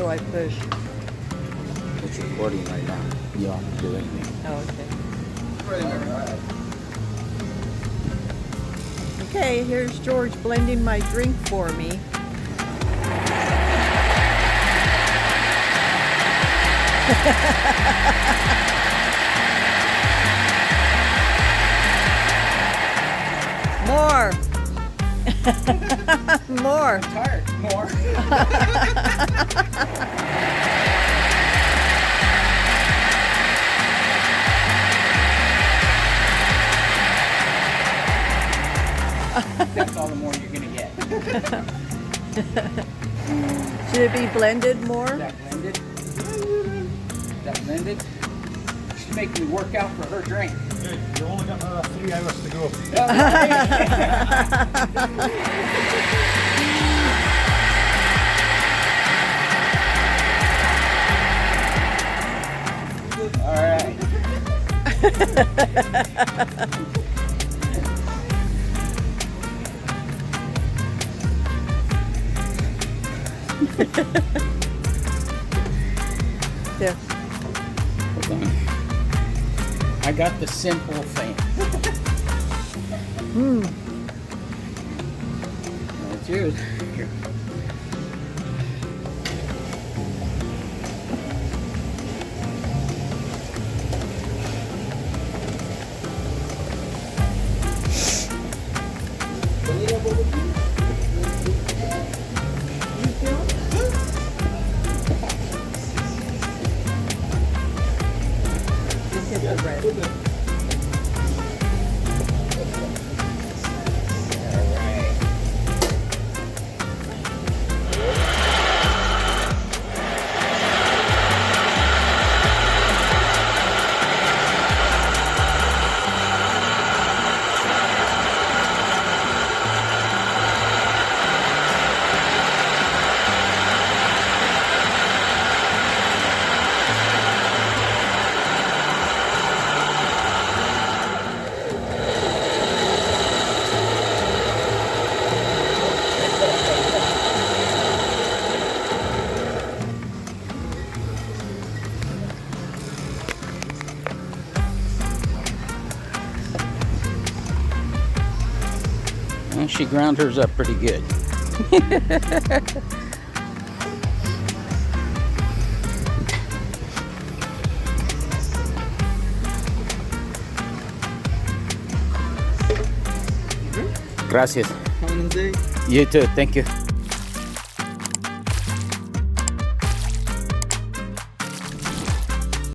do I push? It's recording right now. You don't have to do anything. Oh, okay. Okay, here's George blending my drink for me. More. More. I'm tired. More. That's all the more you're gonna get. Should it be blended more? Is that blended? Is that blended? She's making me work out for her drink. Good. You only got another 3 hours to go. All right. There. Hold on. I got the simple thing. That's yours. Here. Just hit the red. All right. Well, she ground hers up pretty good. Gracias. You too. Thank you.